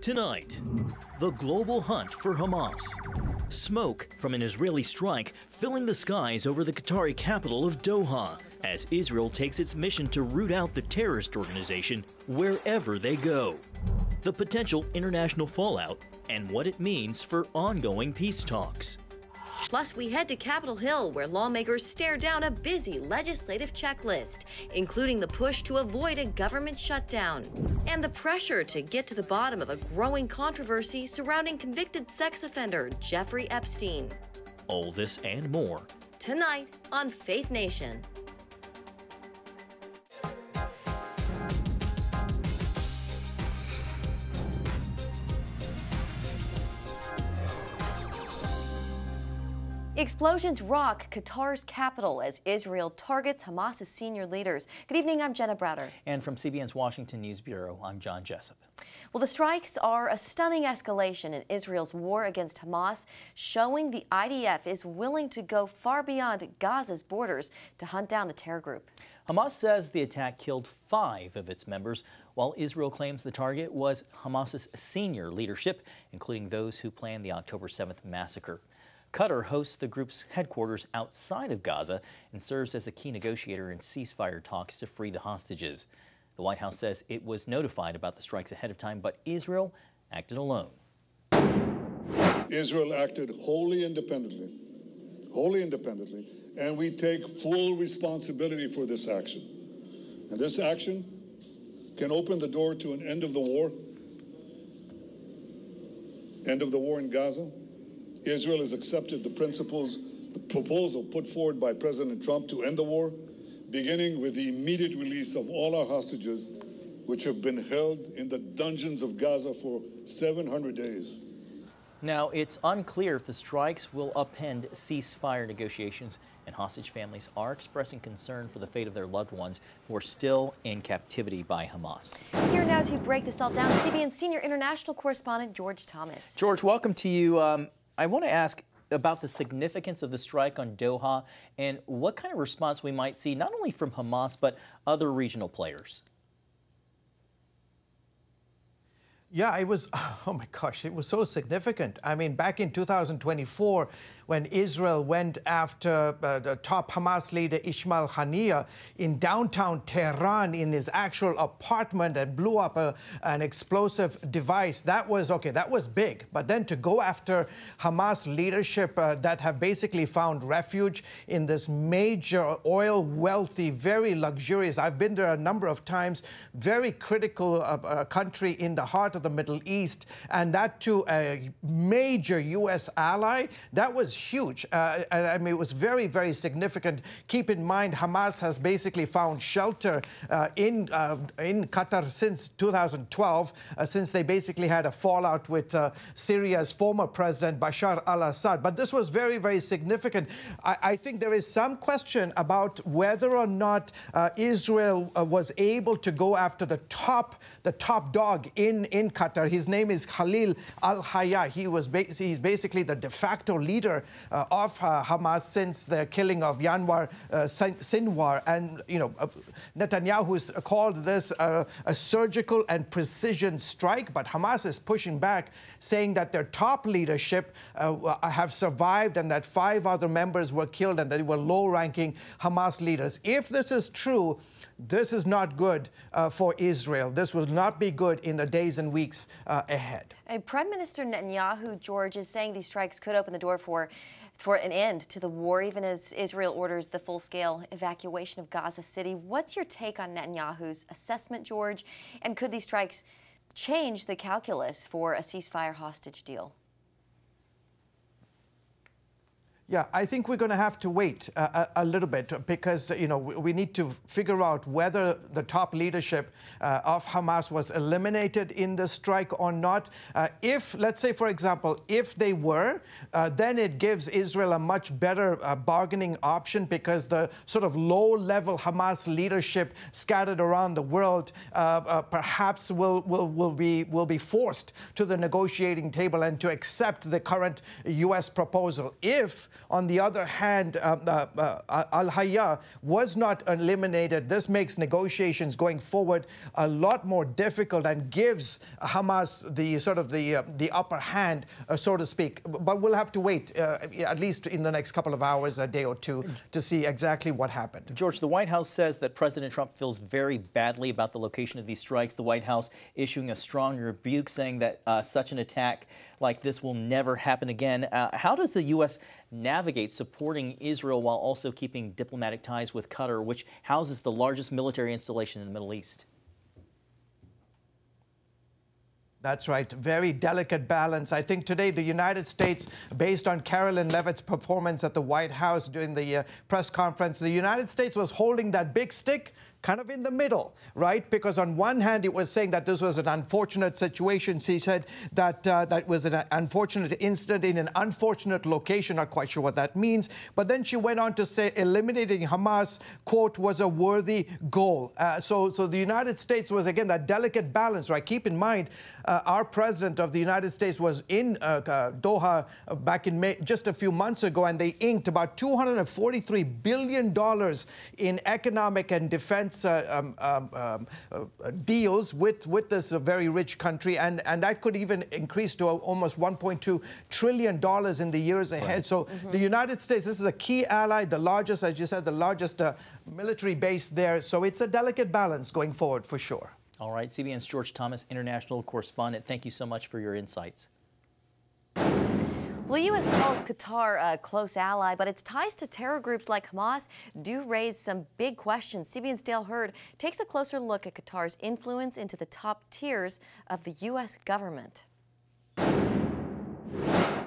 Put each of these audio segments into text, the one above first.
Tonight, the global hunt for Hamas. Smoke from an Israeli strike filling the skies over the Qatari capital of Doha as Israel takes its mission to root out the terrorist organization wherever they go. The potential international fallout and what it means for ongoing peace talks. Plus, we head to Capitol Hill, where lawmakers stare down a busy legislative checklist, including the push to avoid a government shutdown and the pressure to get to the bottom of a growing controversy surrounding convicted sex offender Jeffrey Epstein. All this and more Tonight on Faith Nation. Explosions rock Qatar's capital as Israel targets Hamas's senior leaders. Good evening, I'm Jenna Browder. And from CBN's Washington News Bureau, I'm John Jessup. Well, the strikes are a stunning escalation in Israel's war against Hamas, showing the IDF is willing to go far beyond Gaza's borders to hunt down the terror group. Hamas says the attack killed 5 of its members, while Israel claims the target was Hamas's senior leadership, including those who planned the October 7th massacre. Qatar hosts the group's headquarters outside of Gaza and serves as a key negotiator in ceasefire talks to free the hostages. The White House says it was notified about the strikes ahead of time, but Israel acted alone. Israel acted wholly independently, and we take full responsibility for this action. And this action can open the door to an end of the war in Gaza. Israel has accepted the proposal put forward by President Trump to end the war, beginning with the immediate release of all our hostages, which have been held in the dungeons of Gaza for 700 days. Now, it's unclear if the strikes will upend ceasefire negotiations, and hostage families are expressing concern for the fate of their loved ones who are still in captivity by Hamas. Here now to break this all down, CBN senior international correspondent George Thomas. George, welcome to you. I want to ask about the significance of the strike on Doha and what kind of response we might see not only from Hamas but other regional players. Yeah, it was, oh my gosh, it was so significant. I mean, back in 2024, when Israel went after the top Hamas leader Ismail Haniyeh in downtown Tehran in his actual apartment and blew up an explosive device, that was big. But then to go after Hamas leadership that have basically found refuge in this major oil-wealthy, very luxurious, I've been there a number of times, very critical country in the heart of the Middle East, and that to a major U.S. ally, that was huge. I mean, it was very, very significant. Keep in mind, Hamas has basically found shelter in Qatar since 2012, since they basically had a fallout with Syria's former president, Bashar al-Assad. But this was very, very significant. I think there is some question about whether or not Israel was able to go after the top dog in Qatar. His name is Khalil al-Hayya. He's basically the de facto leader of Hamas since the killing of Yanwar Sinwar. And, you know, Netanyahu's called this a surgical and precision strike, but Hamas is pushing back, saying that their top leadership have survived and that 5 other members were killed and that they were low-ranking Hamas leaders. If this is true, this is not good for Israel. This will not be good in the days and weeks ahead. Prime Minister Netanyahu, George, is saying these strikes could open the door for an end to the war, even as Israel orders the full-scale evacuation of Gaza City. What's your take on Netanyahu's assessment, George? And could these strikes change the calculus for a ceasefire hostage deal? Yeah, I think we're going to have to wait a little bit because, you know, we need to figure out whether the top leadership of Hamas was eliminated in the strike or not. If, let's say, for example, if they were, then it gives Israel a much better bargaining option because the sort of low-level Hamas leadership scattered around the world perhaps will be forced to the negotiating table and to accept the current U.S. proposal. If On the other hand, Al-Hayya was not eliminated. This makes negotiations going forward a lot more difficult and gives Hamas the upper hand, so to speak. But we'll have to wait, at least in the next couple of hours, a day or two, to see exactly what happened. George, the White House says that President Trump feels very badly about the location of these strikes. The White House issuing a strong rebuke, saying that such an attack like this will never happen again. How does the U.S. navigate supporting Israel while also keeping diplomatic ties with Qatar, which houses the largest military installation in the Middle East? That's right. Very delicate balance. I think today the United States, based on Carolyn Levitt's performance at the White House during the press conference, the United States was holding that big stick kind of in the middle, right? Because on one hand, it was saying that this was an unfortunate situation. She said that that was an unfortunate incident in an unfortunate location. Not quite sure what that means. But then she went on to say eliminating Hamas, quote, was a worthy goal. So the United States was, again, that delicate balance, right? Keep in mind, our president of the United States was in Doha back in May, just a few months ago, and they inked about $243 billion in economic and defense deals with this very rich country, and that could even increase to almost $1.2 trillion in the years ahead. Right. So the United States, this is a key ally, the largest, as you said, the largest military base there. So it's a delicate balance going forward for sure. All right, CBN's George Thomas, international correspondent. Thank you so much for your insights. Well, the U.S. calls Qatar a close ally, but its ties to terror groups like Hamas do raise some big questions. CBN's Dale Hurd takes a closer look at Qatar's influence into the top tiers of the U.S. government.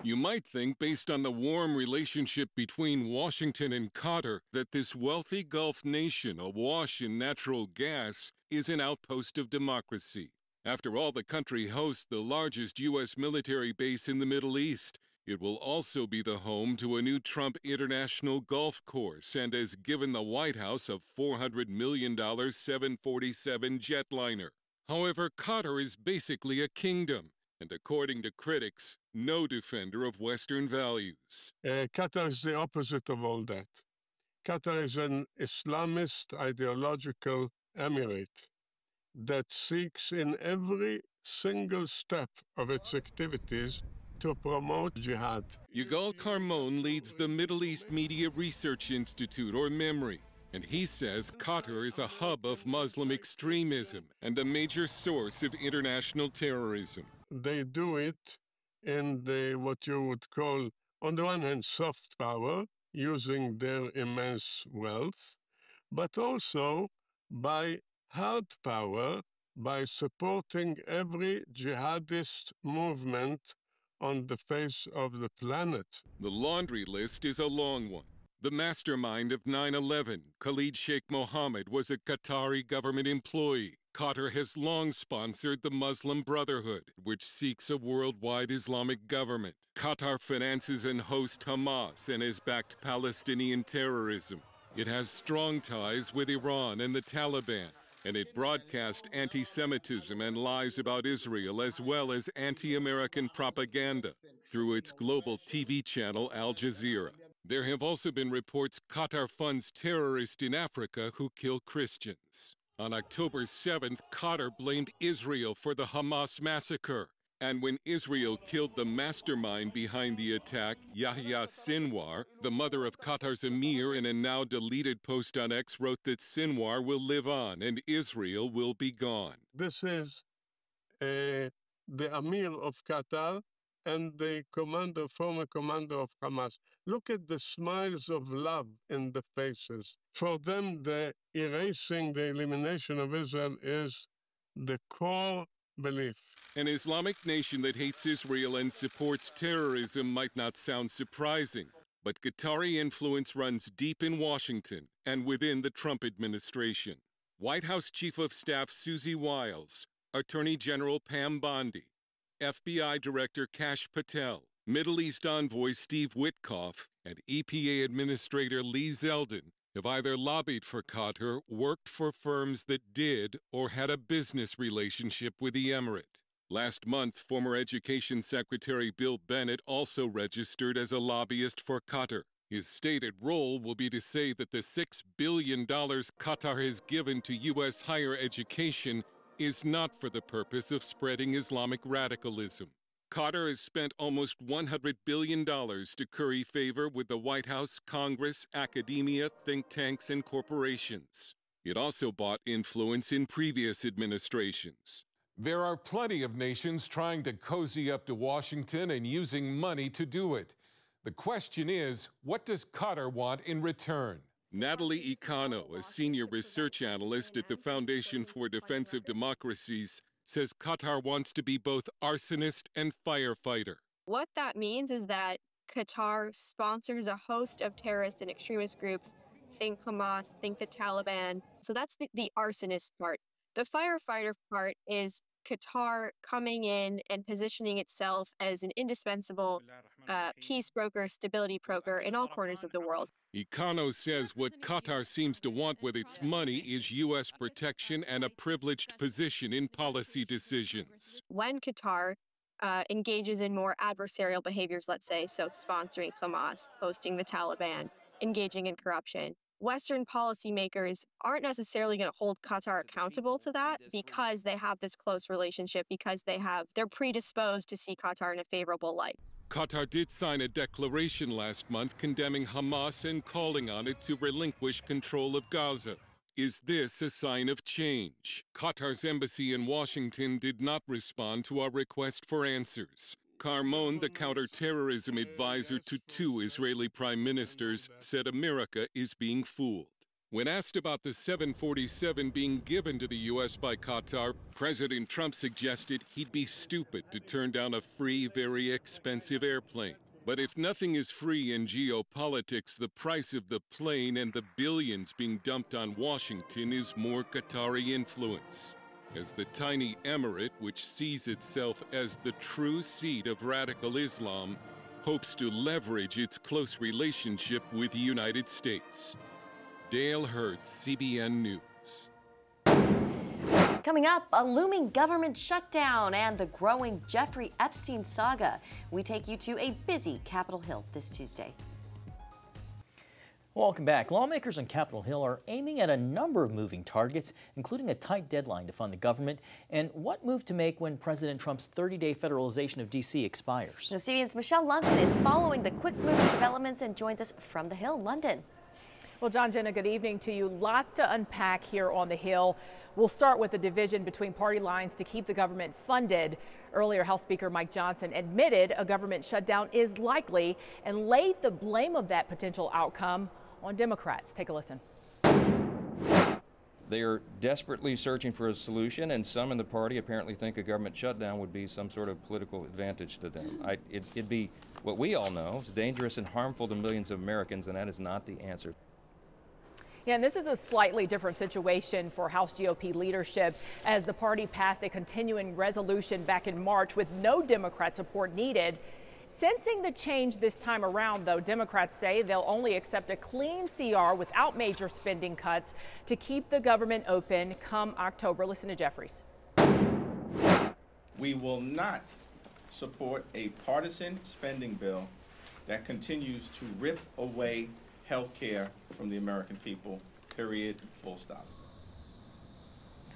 You might think, based on the warm relationship between Washington and Qatar, that this wealthy Gulf nation, awash in natural gas, is an outpost of democracy. After all, the country hosts the largest U.S. military base in the Middle East. It will also be the home to a new Trump International Golf Course and has given the White House a $400 million 747 jetliner. However, Qatar is basically a kingdom, and according to critics, no defender of Western values. Qatar is the opposite of all that. Qatar is an Islamist ideological emirate that seeks in every single step of its activities to promote jihad. Yigal Carmon leads the Middle East Media Research Institute, or MEMRI, and he says Qatar is a hub of Muslim extremism and a major source of international terrorism. They do it in what you would call, on the one hand, soft power, using their immense wealth, but also by hard power, by supporting every jihadist movement on the face of the planet. The laundry list is a long one. The mastermind of 9/11, Khalid Sheikh Mohammed, was a Qatari government employee. Qatar has long sponsored the Muslim Brotherhood, which seeks a worldwide Islamic government. Qatar finances and hosts Hamas and has backed Palestinian terrorism. It has strong ties with Iran and the Taliban, and it broadcasts anti-Semitism and lies about Israel as well as anti-American propaganda through its global TV channel Al Jazeera. There have also been reports Qatar funds terrorists in Africa who kill Christians. On October 7th, Qatar blamed Israel for the Hamas massacre. And when Israel killed the mastermind behind the attack, Yahya Sinwar, the mother of Qatar's emir, in a now deleted post on X, wrote that Sinwar will live on and Israel will be gone. This is the emir of Qatar and the former commander of Hamas. Look at the smiles of love in the faces. For them, the elimination of Israel is the core belief. An Islamic nation that hates Israel and supports terrorism might not sound surprising, but Qatari influence runs deep in Washington and within the Trump administration. White House Chief of Staff Susie Wiles, Attorney General Pam Bondi, FBI Director Kash Patel, Middle East Envoy Steve Witkoff, and EPA Administrator Lee Zeldin have either lobbied for Qatar, worked for firms that did, or had a business relationship with the emirate. Last month, former Education Secretary Bill Bennett also registered as a lobbyist for Qatar. His stated role will be to say that the $6 billion Qatar has given to U.S. higher education is not for the purpose of spreading Islamic radicalism. Qatar has spent almost $100 billion to curry favor with the White House, Congress, academia, think tanks, and corporations. It also bought influence in previous administrations. There are plenty of nations trying to cozy up to Washington and using money to do it. The question is, what does Qatar want in return? Natalie Icano, a senior research analyst at the Foundation for Defense of Democracies, says Qatar wants to be both arsonist and firefighter. What that means is that Qatar sponsors a host of terrorist and extremist groups. Think Hamas, think the Taliban. So that's the arsonist part. The firefighter part is Qatar coming in and positioning itself as an indispensable peace broker, stability broker in all corners of the world. Icano says what Qatar seems to want with its money is U.S. protection and a privileged position in policy decisions. When Qatar engages in more adversarial behaviors, let's say, so sponsoring Hamas, hosting the Taliban, engaging in corruption, Western policymakers aren't necessarily going to hold Qatar accountable to that because they have this close relationship, because they're predisposed to see Qatar in a favorable light. Qatar did sign a declaration last month condemning Hamas and calling on it to relinquish control of Gaza. Is this a sign of change? Qatar's embassy in Washington did not respond to our request for answers. Carmon, the counterterrorism advisor to two Israeli prime ministers, said America is being fooled. When asked about the 747 being given to the U.S. by Qatar, President Trump suggested he'd be stupid to turn down a free, very expensive airplane. But if nothing is free in geopolitics, the price of the plane and the billions being dumped on Washington is more Qatari influence. As the tiny emirate, which sees itself as the true seat of radical Islam, hopes to leverage its close relationship with the United States. Dale Hurd, CBN News. Coming up, a looming government shutdown and the growing Jeffrey Epstein saga. We take you to a busy Capitol Hill this Tuesday. Welcome back. Lawmakers on Capitol Hill are aiming at a number of moving targets, including a tight deadline to fund the government and what move to make when President Trump's 30-day federalization of D.C. expires. Now, CBN's Michelle London is following the quick-moving developments and joins us from the Hill. London. Well, John, Jenna, good evening to you. Lots to unpack here on the Hill. We'll start with the division between party lines to keep the government funded. Earlier, House Speaker Mike Johnson admitted a government shutdown is likely and laid the blame of that potential outcome on Democrats. Take a listen. They are desperately searching for a solution, and some in the party apparently think a government shutdown would be some sort of political advantage to them. It'd be what we all know is dangerous and harmful to millions of Americans, and that is not the answer. Yeah, and this is a slightly different situation for House GOP leadership as the party passed a continuing resolution back in March with no Democrat support needed. Sensing the change this time around, though, Democrats say they'll only accept a clean CR without major spending cuts to keep the government open come October. Listen to Jeffries. We will not support a partisan spending bill that continues to rip away health care from the American people, period, full stop.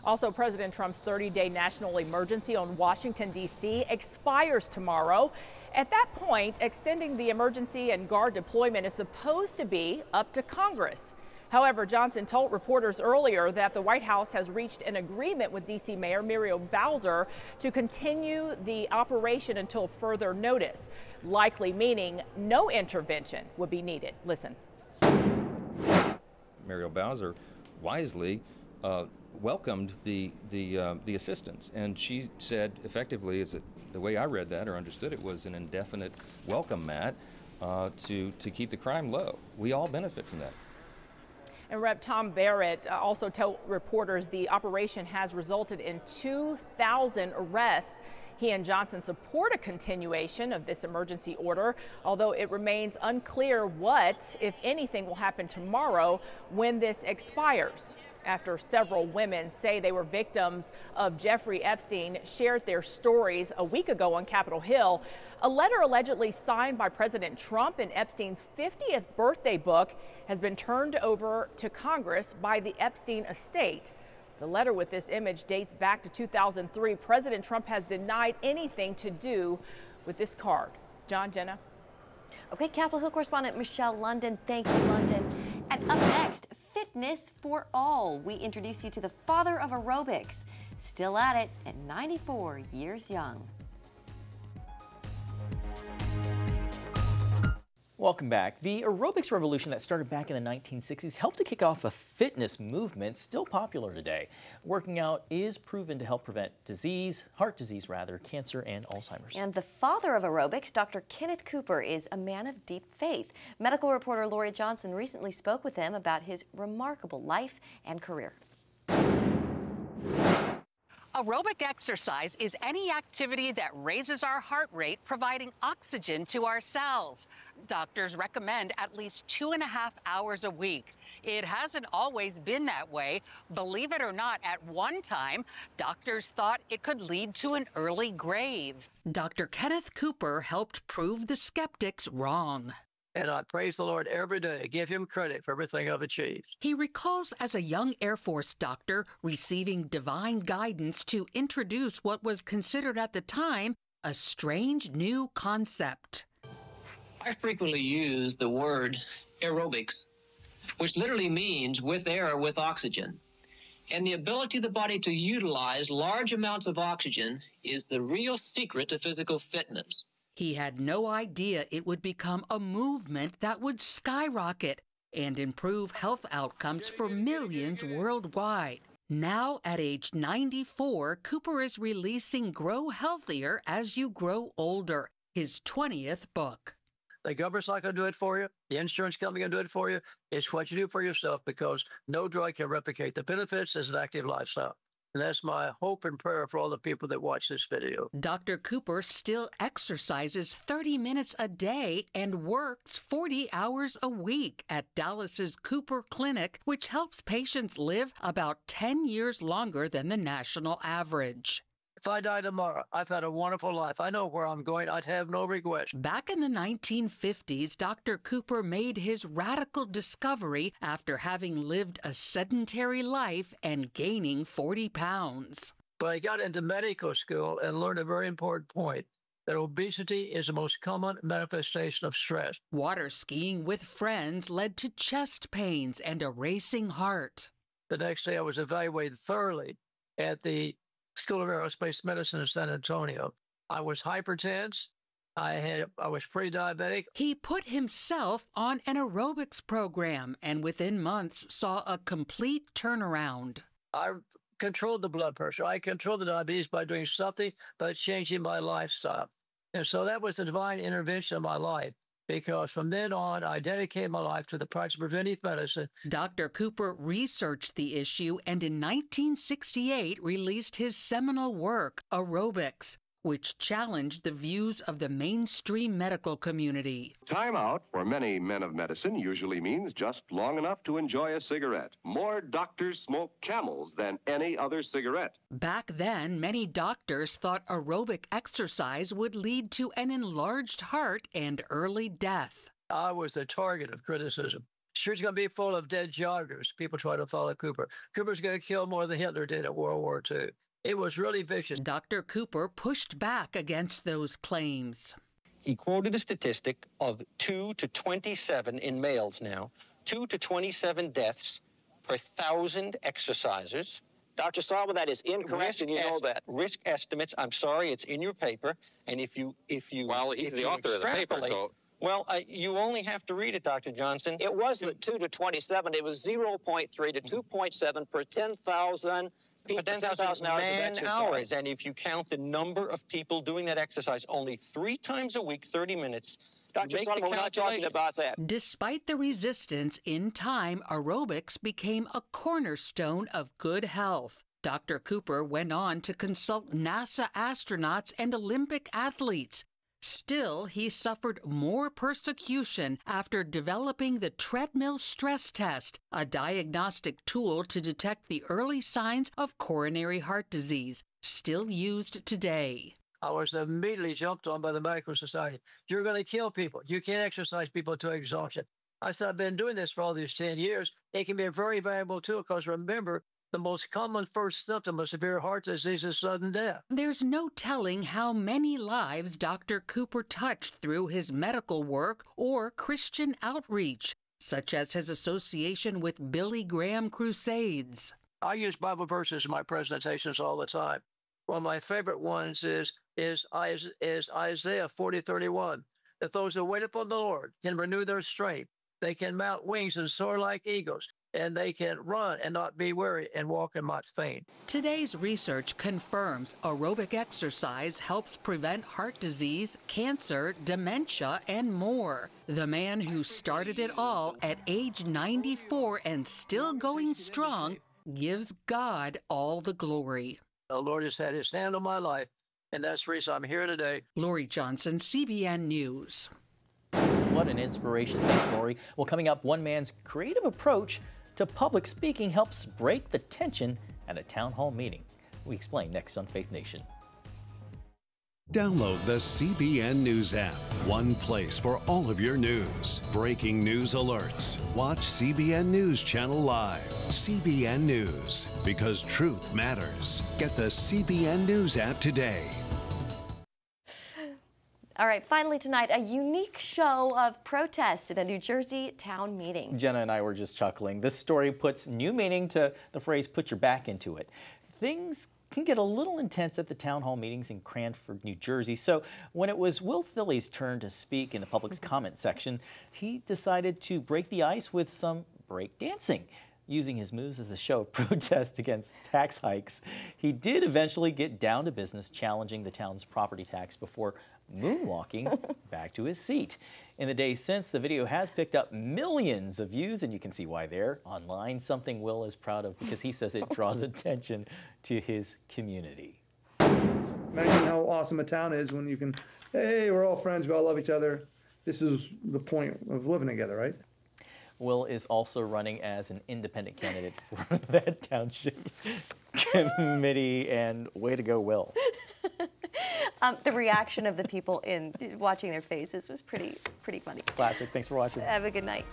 Also, President Trump's 30-day national emergency on Washington, D.C. expires tomorrow. At that point, extending the emergency and guard deployment is supposed to be up to Congress. However, Johnson told reporters earlier that the White House has reached an agreement with D.C. Mayor Muriel Bowser to continue the operation until further notice, likely meaning no intervention would be needed. Listen. Muriel Bowser wisely welcomed the assistance, and she said effectively, is that the way I read that or understood it was an indefinite welcome, Matt, to keep the crime low. We all benefit from that. And Rep. Tom Barrett also told reporters the operation has resulted in 2,000 arrests. He and Johnson support a continuation of this emergency order, although it remains unclear what, if anything, will happen tomorrow when this expires. after several women say they were victims of Jeffrey Epstein shared their stories a week ago on Capitol Hill. A letter allegedly signed by President Trump in Epstein's 50th birthday book has been turned over to Congress by the Epstein estate. The letter with this image dates back to 2003. President Trump has denied anything to do with this card. John, Jenna. Okay, Capitol Hill correspondent Michelle London. Thank you, London. And up next, fitness for all. We introduce you to the father of aerobics, still at it at 94 years young. Welcome back. The aerobics revolution that started back in the 1960s helped to kick off a fitness movement still popular today. Working out is proven to help prevent disease, heart disease rather, cancer and Alzheimer's. And the father of aerobics, Dr. Kenneth Cooper, is a man of deep faith. Medical reporter Lori Johnson recently spoke with him about his remarkable life and career. Aerobic exercise is any activity that raises our heart rate, providing oxygen to our cells. Doctors recommend at least 2.5 hours a week. It hasn't always been that way. Believe it or not, at one time, doctors thought it could lead to an early grave. Dr. Kenneth Cooper helped prove the skeptics wrong. And I praise the Lord every day, give him credit for everything I've achieved. He recalls as a young Air Force doctor receiving divine guidance to introduce what was considered at the time a strange new concept. I frequently use the word aerobics, which literally means with air or with oxygen. And the ability of the body to utilize large amounts of oxygen is the real secret to physical fitness. He had no idea it would become a movement that would skyrocket and improve health outcomes for millions worldwide. Now, at age 94, Cooper is releasing Grow Healthier as You Grow Older, his 20th book. The government's not going to do it for you. The insurance company going to do it for you. It's what you do for yourself, because no drug can replicate the benefits as an active lifestyle. And that's my hope and prayer for all the people that watch this video. Dr. Cooper still exercises 30 minutes a day and works 40 hours a week at Dallas's Cooper Clinic, which helps patients live about 10 years longer than the national average. If I die tomorrow, I've had a wonderful life. I know where I'm going. I'd have no regrets. Back in the 1950s, Dr. Cooper made his radical discovery after having lived a sedentary life and gaining 40 pounds. But I got into medical school and learned a very important point, that obesity is the most common manifestation of stress. Water skiing with friends led to chest pains and a racing heart. The next day, I was evaluated thoroughly at the School of Aerospace Medicine in San Antonio. I was hypertense. I was pre-diabetic. He put himself on an aerobics program and within months saw a complete turnaround. I controlled the blood pressure. I controlled the diabetes by doing something by changing my lifestyle. And so that was a divine intervention in my life, because from then on, I dedicated my life to the practice of preventive medicine. Dr. Cooper researched the issue and in 1968 released his seminal work, Aerobics, which challenged the views of the mainstream medical community. Time out for many men of medicine usually means just long enough to enjoy a cigarette. More doctors smoke Camels than any other cigarette. Back then, many doctors thought aerobic exercise would lead to an enlarged heart and early death. I was the target of criticism. Street's going to be full of dead joggers. People try to follow Cooper. Cooper's going to kill more than Hitler did at World War II. It was really vicious. Dr. Cooper pushed back against those claims. He quoted a statistic of 2 to 27 in males now, 2 to 27 deaths per 1,000 exercisers. Dr. Salva, that is incorrect, and you know that. Risk estimates, I'm sorry, it's in your paper, and if you Well, he's the author of the paper, so... Well, you only have to read it, Dr. Johnson. It wasn't 2 to 27. It was 0.3 to 2.7 per 10,000 people, 10,000 man-hours. And if you count the number of people doing that exercise only 3 times a week, 30 minutes, Dr. Sullivan, we're not talking about that. Despite the resistance, in time, aerobics became a cornerstone of good health. Dr. Cooper went on to consult NASA astronauts and Olympic athletes, Still, he suffered more persecution after developing the treadmill stress test, a diagnostic tool to detect the early signs of coronary heart disease, still used today. I was immediately jumped on by the Medical Society. You're going to kill people. You can't exercise people to exhaustion. I said, I've been doing this for all these 10 years. It can be a very valuable tool because remember, the most common first symptom of severe heart disease is sudden death. There's no telling how many lives Dr. Cooper touched through his medical work or Christian outreach, such as his association with Billy Graham Crusades. I use Bible verses in my presentations all the time. One of my favorite ones is Isaiah 40:31. That those who wait upon the Lord can renew their strength. They can mount wings and soar like eagles. And they can run and not be weary and walk and not faint. Today's research confirms aerobic exercise helps prevent heart disease, cancer, dementia, and more. The man who started it all at age 94 and still going strong gives God all the glory. The Lord has had his hand on my life, and that's the reason I'm here today. Lori Johnson, CBN News. What an inspiration. Thanks, Lori. Well, coming up, one man's creative approach to public speaking helps break the tension at a town hall meeting. We explain next on Faith Nation. Download the CBN News app. One place for all of your news. Breaking news alerts. Watch CBN News Channel live. CBN News, because truth matters. Get the CBN News app today. All right, finally tonight, a unique show of protest at a New Jersey town meeting. Jenna and I were just chuckling. This story puts new meaning to the phrase, put your back into it. Things can get a little intense at the town hall meetings in Cranford, New Jersey. So when it was Will Philly's turn to speak in the public's comment section, he decided to break the ice with some break dancing. Using his moves as a show of protest against tax hikes, he did eventually get down to business, challenging the town's property tax before moonwalking back to his seat. In the days since, the video has picked up millions of views, and you can see why there. Online, something Will is proud of because he says it draws attention to his community. Imagine how awesome a town is when you can, hey, we're all friends, we all love each other. This is the point of living together, right? Will is also running as an independent candidate for that township committee, and way to go, Will. The reaction of the people in watching their faces was pretty funny. Classic. Thanks for watching. Have a good night.